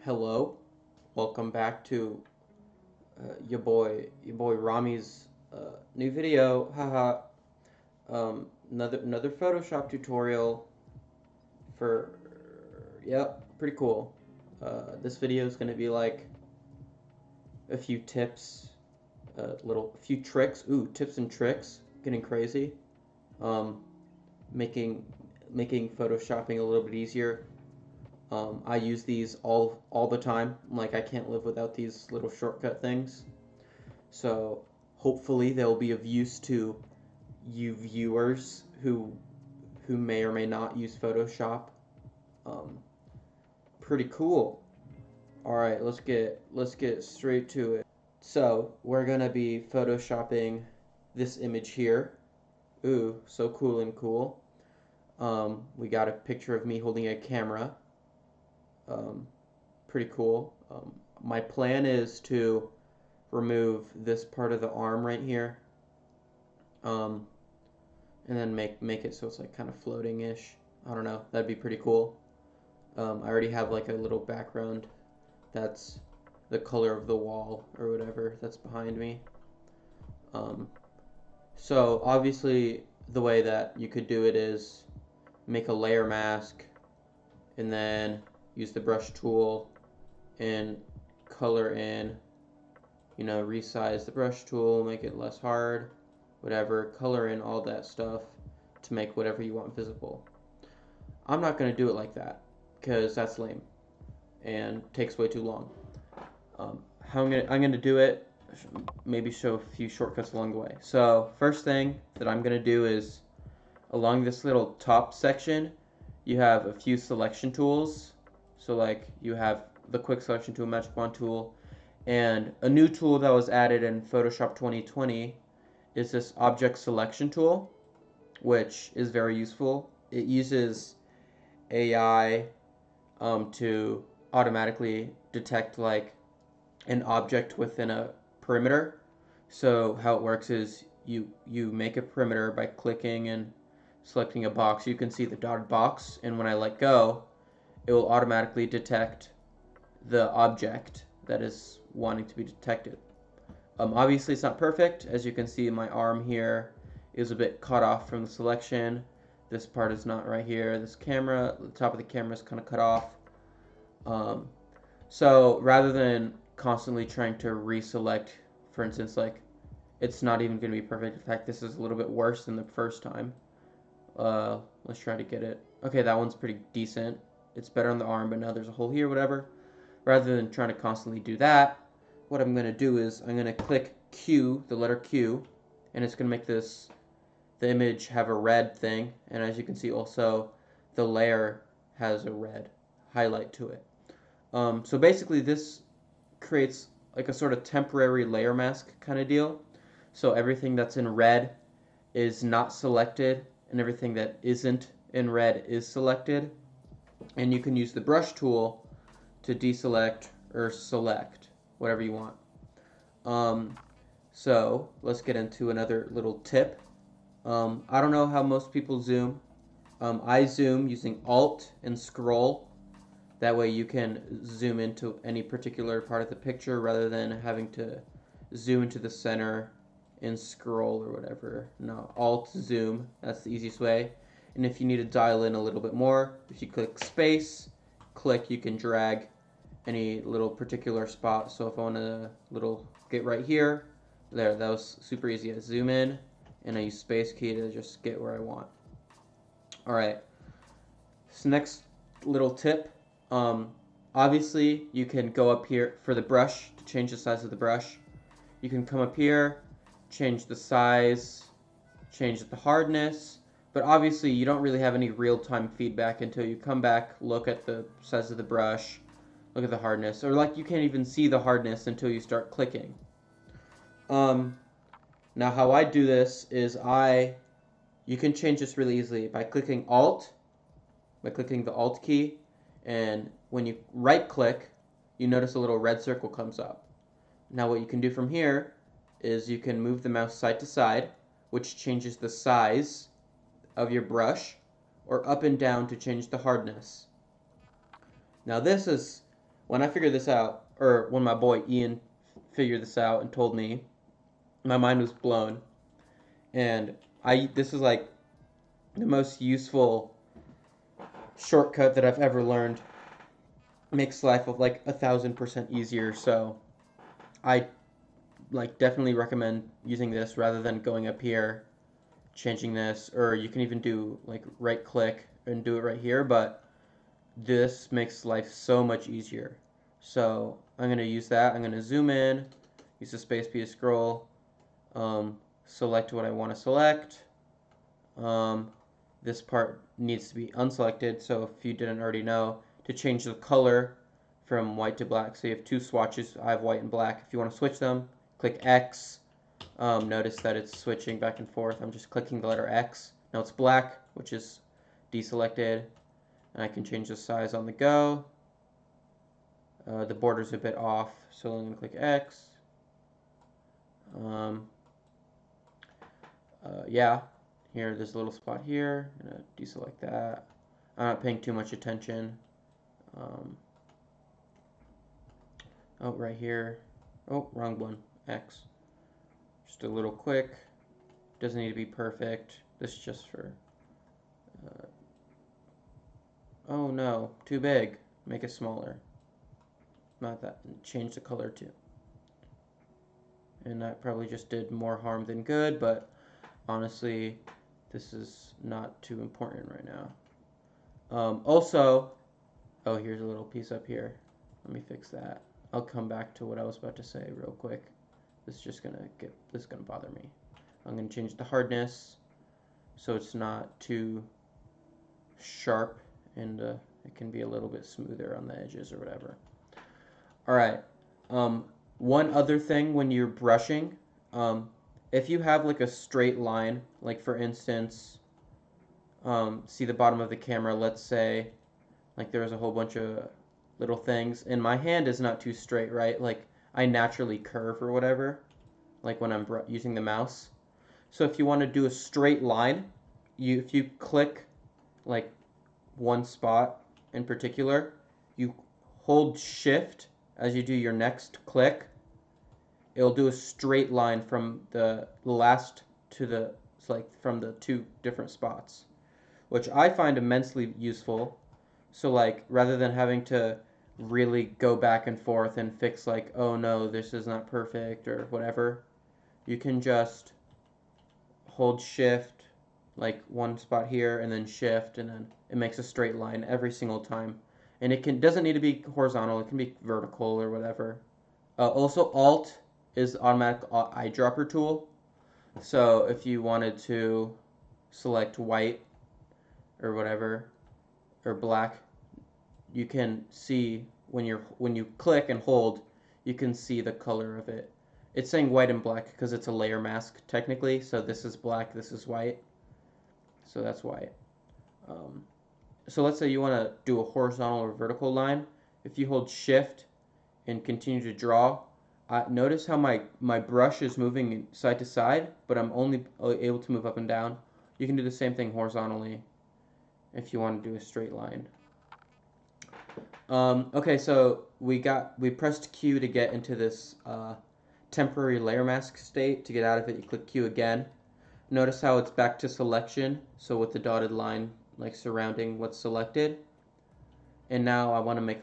Hello, welcome back to your boy Rami's new video. Haha. Another Photoshop tutorial for yep, pretty cool. This video is gonna be like a few tips, a few tricks. Ooh, tips and tricks. Getting crazy. Um, making making photoshopping a little bit easier. I use these all the time. Like I can't live without these little shortcut things. So hopefully they'll be of use to you viewers who may or may not use Photoshop. Um, Pretty cool. All right, let's get straight to it. So we're gonna be photoshopping this image here. Ooh, so cool and cool. We got a picture of me holding a camera. Um, Pretty cool. My plan is to remove this part of the arm right here. Um, and then make it so it's like kind of floating ish. I don't know. That'd be pretty cool. I already have like a little background that's the color of the wall or whatever that's behind me. Um, so obviously the way that you could do it is make a layer mask and then use the brush tool and color in, resize the brush tool, make it less hard, whatever, color in all that stuff to make whatever you want visible. I'm not going to do it like that because that's lame and takes way too long. How I'm gonna do it, maybe show a few shortcuts along the way. So first thing that I'm gonna do is along this little top section, you have a few selection tools. So like you have the quick selection tool, magic wand tool, and a new tool that was added in Photoshop 2020 is this object selection tool, which is very useful. It uses AI to automatically detect like an object within a perimeter. So how it works is you make a perimeter by clicking and selecting a box. You can see the dotted box, and when I let go, it will automatically detect the object that is wanting to be detected. Obviously, it's not perfect. As you can see, my arm here is a bit cut off from the selection. This part is not right here. This camera, the top of the camera is kind of cut off. Um, so rather than constantly trying to reselect, for instance, like it's not even going to be perfect. In fact, this is a little bit worse than the first time. Let's try to get it. Okay, that one's pretty decent. It's better on the arm, but now there's a hole here, whatever. Rather than trying to constantly do that, what I'm going to do is I'm going to click Q, the letter Q, and it's going to make the image have a red thing. And as you can see also, the layer has a red highlight to it. So basically this creates like a sort of temporary layer mask kind of deal. So everything that's in red is not selected and everything that isn't in red is selected. And you can use the brush tool to deselect or select whatever you want. Um, so let's get into another little tip. I don't know how most people zoom. I zoom using Alt and Scroll. That way you can zoom into any particular part of the picture rather than having to zoom into the center and scroll or whatever. No, Alt zoom, that's the easiest way. And if you need to dial in a little bit more, if you click space, click, you can drag any little particular spot. So if I want to get right here, there, that was super easy. I zoom in and I use space key to just get where I want. All right, so next little tip, um, obviously you can go up here for the brush to change the size of the brush. You can come up here, change the size, change the hardness, but obviously you don't really have any real-time feedback until you come back, look at the size of the brush, look at the hardness, or like you can't even see the hardness until you start clicking. Um, Now how I do this is you can change this really easily by clicking the Alt key, and when you right click, you notice a little red circle comes up. Now what you can do from here is you can move the mouse side to side, which changes the size of your brush, or up and down to change the hardness. Now this is when I figured this out, or when my boy Ian figured this out and told me, my mind was blown. And this is like the most useful shortcut that I've ever learned. Makes life of like 1,000% easier. So I like definitely recommend using this rather than going up here, changing this, or you can even do like right click and do it right here. But this makes life so much easier. So I'm gonna use that. I'm gonna zoom in, use the space key to scroll, select what I want to select. Um, this part needs to be unselected, so if you didn't already know, to change the color from white to black, so you have two swatches, I have white and black. If you want to switch them, click X. Notice that it's switching back and forth. I'm just clicking the letter X. Now it's black, which is deselected, and I can change the size on the go. The border's a bit off, so I'm going to click X. Yeah, here, there's a little spot here. I'm going to deselect that. I'm not paying too much attention. Oh, right here. Oh, wrong one. X. Just a little quick. Doesn't need to be perfect. This is just for... oh no, too big. Make it smaller. Not that. Change the color too. And that probably just did more harm than good, but honestly, this is not too important right now. Also, oh, here's a little piece up here. Let me fix that. I'll come back to what I was about to say real quick. This is gonna bother me. I'm gonna change the hardness so it's not too sharp, and it can be a little bit smoother on the edges or whatever. All right. One other thing when you're brushing, if you have like a straight line, like for instance, see the bottom of the camera, let's say, like there's a whole bunch of little things, and my hand is not too straight, right? Like I naturally curve or whatever, like when I'm using the mouse. So if you want to do a straight line, if you click like one spot in particular, you hold shift as you do your next click, it'll do a straight line from the last to the, like from the two different spots, which I find immensely useful. So like rather than having to really go back and forth and fix like, oh no, this is not perfect or whatever, you can just hold shift like one spot here and then shift, and then it makes a straight line every single time. And it doesn't need to be horizontal, it can be vertical or whatever. Also, Alt is automatic eyedropper tool. So if you wanted to select white or whatever, or black, you can see when you click and hold, you can see the color of it. It's saying white and black because it's a layer mask technically. So this is black, this is white. So that's white. So let's say you want to do a horizontal or vertical line. If you hold shift and continue to draw, notice how my brush is moving side to side, but I'm only able to move up and down. You can do the same thing horizontally if you want to do a straight line. Okay, so we pressed Q to get into this temporary layer mask state. To get out of it, you click Q again. Notice how it's back to selection, so with the dotted line like surrounding what's selected. And now I want to make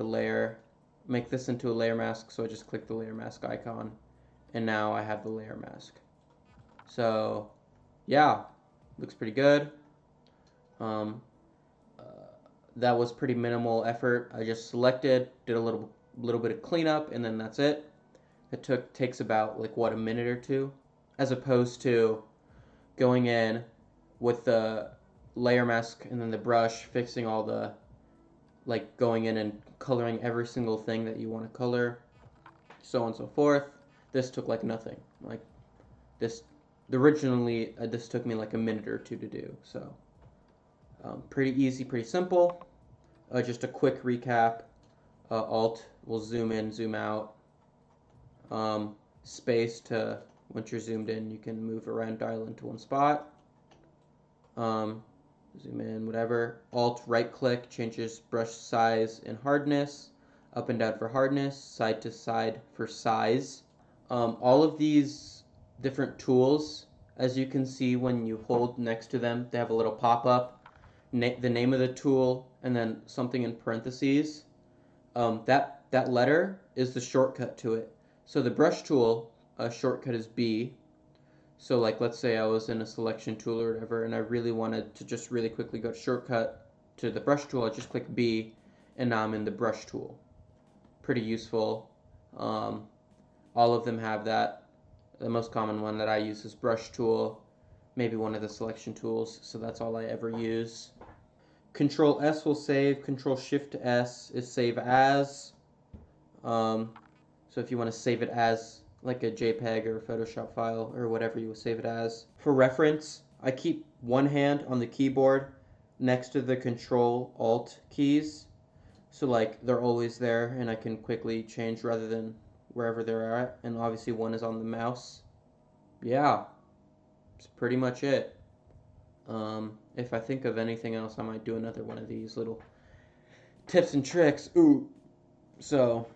this into a layer mask, so I just click the layer mask icon, and now I have the layer mask. So yeah, looks pretty good. That was pretty minimal effort. I just selected, did a little bit of cleanup, and then that's it. It takes about like what, a minute or two, as opposed to going in with the layer mask and then the brush, fixing all the, like going in and coloring every single thing that you want to color, so on and so forth. This took like nothing. Like this originally this took me like a minute or two to do. So pretty easy, pretty simple. Just a quick recap. Alt will zoom in, zoom out. Space to, once you're zoomed in, you can move around, dial into one spot. Zoom in, whatever. Alt right click changes brush size and hardness. up and down for hardness, side to side for size. All of these different tools, as you can see when you hold next to them, they have a little pop-up, the name of the tool, and then something in parentheses. That letter is the shortcut to it. So the brush tool shortcut is B. So like let's say I was in a selection tool or whatever, and I really wanted to just really quickly go to shortcut to the brush tool, I just click B, and now I'm in the brush tool. Pretty useful. All of them have that. The most common one that I use is brush tool, maybe one of the selection tools, so that's all I ever use. Control S will save, Control Shift S is save as. So if you want to save it as like a JPEG or a Photoshop file or whatever you will save it as. For reference, I keep one hand on the keyboard next to the Control Alt keys, so like they're always there and I can quickly change rather than wherever they're at, and obviously one is on the mouse. Yeah, that's pretty much it. If I think of anything else, I might do another one of these little tips and tricks. Ooh, so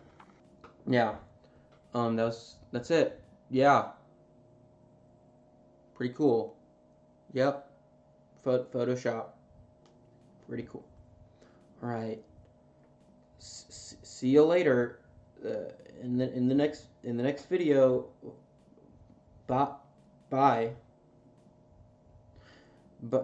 yeah, that's it. Yeah, pretty cool. Yep, Photoshop, pretty cool. All right, see you later. In the next video. Bye.